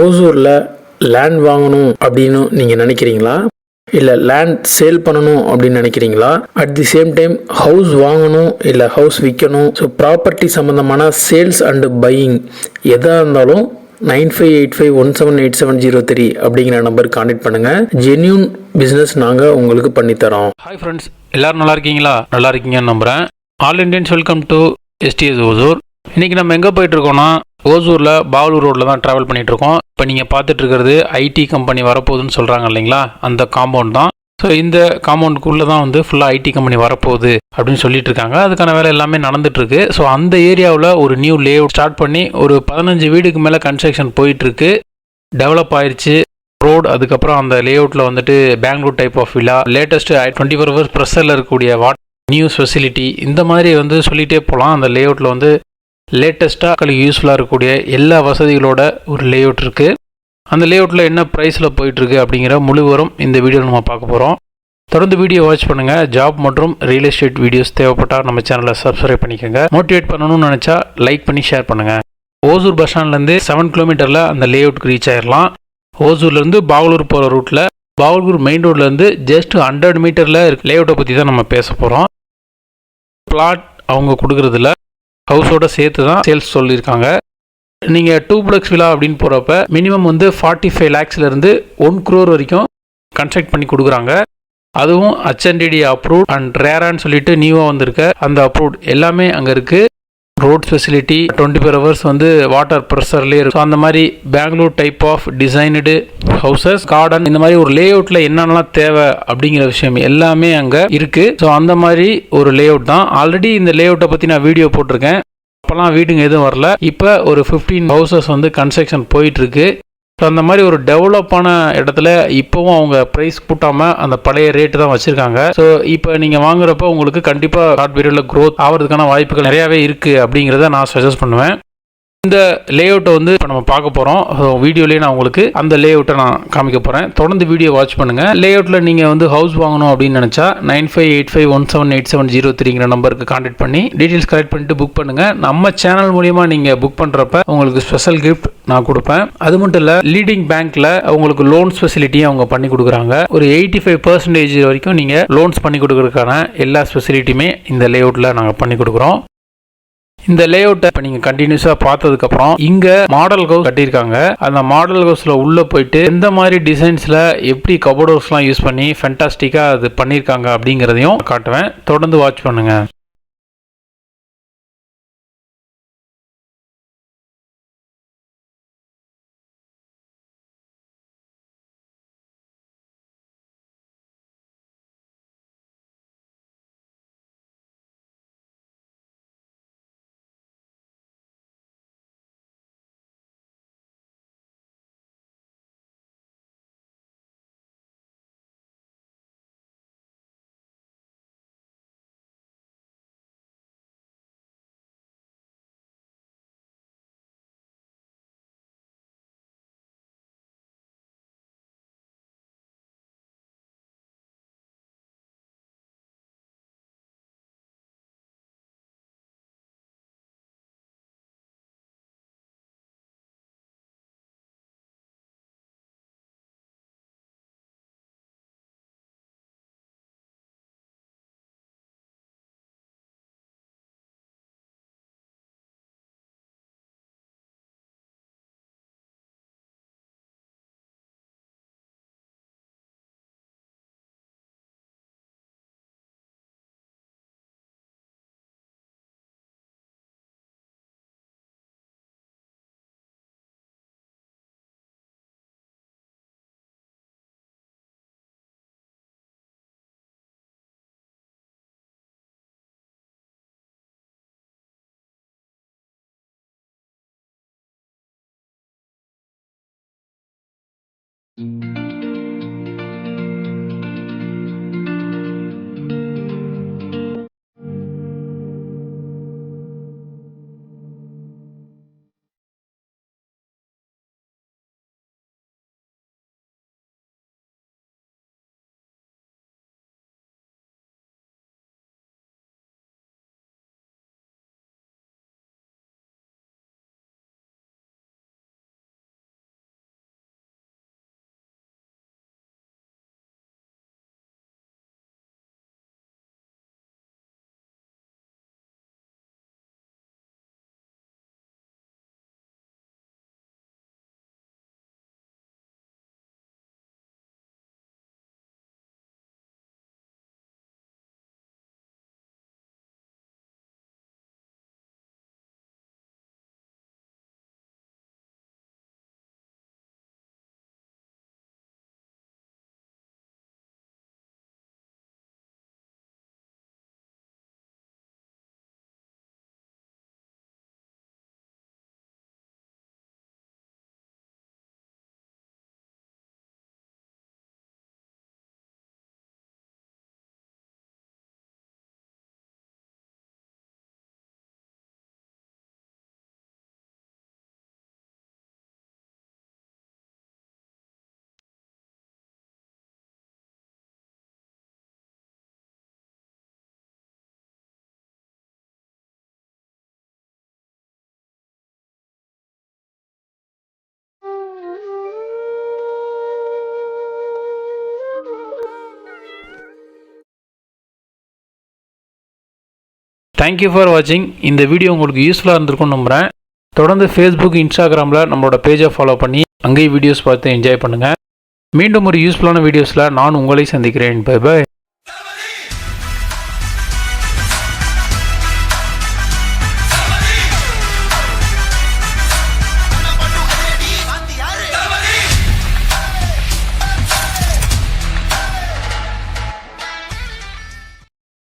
ஓசூரில் லேண்ட் வாங்கணும் அப்படின்னு நீங்கள் நினைக்கிறீங்களா? இல்லை லேண்ட் சேல் பண்ணணும் அப்படின்னு நினைக்கிறீங்களா? At the same time house வாங்கணும் இல்லை ஹவுஸ் விற்கணும். ஸோ ப்ராப்பர்ட்டி சம்மந்தமான சேல்ஸ் அண்டு பையிங் எதாக இருந்தாலும் 9585178703 அப்படிங்கிற நம்பருக்கு கான்டெக்ட் பண்ணுங்கள். ஜென்யூன் பிஸ்னஸ் நாங்கள் உங்களுக்கு பண்ணித்தரோம். ஹாய் ஃப்ரெண்ட்ஸ், எல்லோரும் நல்லா இருக்கீங்களா? நல்லா இருக்கீங்கன்னு நம்புகிறேன். All Indians welcome to STS Hosur. இன்றைக்கி நம்ம எங்கே போயிட்டுருக்கோன்னா, ஓசூரில் பாவலூர் ரோட்டில் தான் ட்ராவல் பண்ணிகிட்ருக்கோம். இப்போ நீங்கள் பார்த்துட்டு இருக்கிறது ஐடி கம்பெனி வரப்போகுதுன்னு சொல்கிறாங்க இல்லைங்களா, அந்த காம்பவுண்ட் தான். ஸோ இந்த காம்பவுண்டுக்குள்ளே தான் வந்து ஃபுல்லாக ஐடி கம்பெனி வரப்போகுது அப்படின்னு சொல்லிட்டு இருக்காங்க. அதுக்கான வேலை எல்லாமே நடந்துட்டுருக்கு. ஸோ அந்த ஏரியாவில் ஒரு நியூ லே அவுட் ஸ்டார்ட் பண்ணி ஒரு 15 வீடுக்கு மேலே கன்ஸ்ட்ரக்ஷன் போயிட்டுருக்கு. டெவலப் ஆயிடுச்சு ரோடு. அதுக்கப்புறம் அந்த லே அவுட்டில் வந்துட்டு Bangalore type of villa, latest 24 hours ப்ரெஷரில் இருக்கக்கூடிய நியூஸ் ஃபெசிலிட்டி, இந்த மாதிரி வந்து சொல்லிகிட்டே போகலாம். அந்த லே அவுட்டில் வந்து லேட்டஸ்ட்டாக யூஸ்ஃபுல்லாக இருக்கக்கூடிய எல்லா வசதிகளோட ஒரு லே அவுட் இருக்குது. அந்த லே அவுட்டில் என்ன ப்ரைஸில் போயிட்டுருக்கு அப்படிங்கிற முழு விவரம் இந்த வீடியோவில் நம்ம பார்க்க போகிறோம். தொடர்ந்து வீடியோ வாட்ச் பண்ணுங்கள். ஜாப் மற்றும் ரியல் எஸ்டேட் வீடியோஸ் தேவைப்பட்டால் நம்ம சேனலை சப்ஸ்கிரைப் பண்ணிக்கோங்க. மோட்டிவேட் பண்ணணும்னு நினச்சா லைக் பண்ணி ஷேர் பண்ணுங்கள். ஓசூர் பஸ் ஸ்டாண்ட்லேருந்து 7 கிலோமீட்டரில் அந்த லே அவுட்டுக்கு ரீச் ஆயிடலாம். ஓசூர்லேருந்து பாவலூர் போகிற ரூட்டில் பாவலூர் மெயின் ரோட்லேருந்து ஜஸ்ட் 100 மீட்டரில் லே அவுட்டை பற்றி தான் நம்ம பேச போகிறோம். பிளாட் அவங்க கொடுக்குறதுல ஹவுஸோட சேர்த்து தான் சேல்ஸ் சொல்லியிருக்காங்க. நீங்கள் 2+ வில்லா அப்படின்னு போகிறப்ப மினிமம் வந்து 45 லேக்ஸ்லேருந்து 1 crore வரைக்கும் கன்ஸ்ட்ரக்ட் பண்ணி கொடுக்குறாங்க. அதுவும் HNDD அப்ரூவ்ட் அண்ட் ரேரான்னு சொல்லிட்டு நியூவாக வந்திருக்க அந்த அப்ரூவ்ட் எல்லாமே அங்கே இருக்குது. ரோட் ஃபெசிலிட்டி 24 ஹவர்ஸ் வந்து வாட்டர் ப்ரெஷர்லேயே இருக்கும். ஸோ அந்த மாதிரி Bangalore type of designed houses, garden, இந்த மாதிரி ஒரு லே அவுட்டில் என்னென்னலாம் தேவை அப்படிங்கிற விஷயம் எல்லாமே அங்கே இருக்குது. ஸோ அந்த மாதிரி ஒரு லே அவுட் தான். ஆல்ரெடி இந்த லே அவுட்டை பற்றி நான் வீடியோ போட்டிருக்கேன். அப்போல்லாம் வீடுங்க எதுவும் வரல. இப்போ ஒரு 15 ஹவுசஸ் வந்து கன்ஸ்ட்ரக்ஷன் போயிட்டுருக்கு. ஸோ அந்த மாதிரி ஒரு டெவலப்பான இடத்துல இப்போவும் அவங்க ப்ரைஸ் கூட்டாமல் அந்த பழைய ரேட்டு தான் வச்சுருக்காங்க. ஸோ இப்போ நீங்கள் வாங்குறப்ப உங்களுக்கு கண்டிப்பாக ஷார்ட் பீரியடில் க்ரோத் ஆகிறதுக்கான வாய்ப்புகள் நிறையாவே இருக்குது அப்படிங்கிறத நான் சஜஸ்ட் பண்ணுவேன். இந்த லே அவுட்டை வந்து இப்போ நம்ம பார்க்க போகிறோம். வீடியோலேயே நான் உங்களுக்கு அந்த லே அவுட்டை நான் காமிக்க போகிறேன். தொடர்ந்து வீடியோ வாட்ச் பண்ணுங்கள். லே அவுட்டில் நீங்கள் வந்து ஹவுஸ் வாங்கணும் அப்படின்னு நினச்சா 9585178703 நம்பருக்கு கான்டெக்ட் பண்ணி டீட்டெயில்ஸ் கலெக்ட் பண்ணிட்டு புக் பண்ணுங்கள். நம்ம சேனல் மூலியமாக நீங்கள் புக் பண்ணுறப்ப உங்களுக்கு ஸ்பெஷல் கிஃப்ட் நான் கொடுப்பேன். அது மட்டும் இல்லை, லீடிங் பேங்க்கில் உங்களுக்கு லோன்ஸ் ஃபெசிலிட்டியும் அவங்க பண்ணி கொடுக்குறாங்க. ஒரு 85% வரைக்கும் நீங்கள் லோன்ஸ் பண்ணி கொடுக்குறதுக்கான எல்லா ஃபெசிலிட்டியுமே இந்த லே அவுட்டில் நாங்கள் பண்ணி கொடுக்குறோம். இந்த லே அவுட்டை இப்போ நீங்கள் கண்டினியூஸாக பார்த்ததுக்கப்புறம் இங்கே மாடல் ஹவுஸ் கட்டியிருக்காங்க. அந்த மாடல் ஹவுஸில் உள்ளே போயிட்டு எந்த மாதிரி டிசைன்ஸில் எப்படி கபோர்ட் ஹவுஸ்லாம் யூஸ் பண்ணி ஃபென்டாஸ்டிக்காக அது பண்ணியிருக்காங்க அப்படிங்கிறதையும் காட்டுவேன். தொடர்ந்து வாட்ச் பண்ணுங்கள். தேங்க்யூ ஃபார் வாட்சிங். இந்த வீடியோ உங்களுக்கு யூஸ்ஃபுல்லாக இருந்திருக்கும்னு நம்புகிறேன். தொடர்ந்து ஃபேஸ்புக், இன்ஸ்டாகிராமில் நம்மளோட பேஜை ஃபாலோ பண்ணி அங்கேயும் வீடியோஸ் பார்த்து என்ஜாய் பண்ணுங்கள். மீண்டும் ஒரு யூஸ்ஃபுல்லான வீடியோஸில் நான் உங்களை சந்திக்கிறேன். Bye by.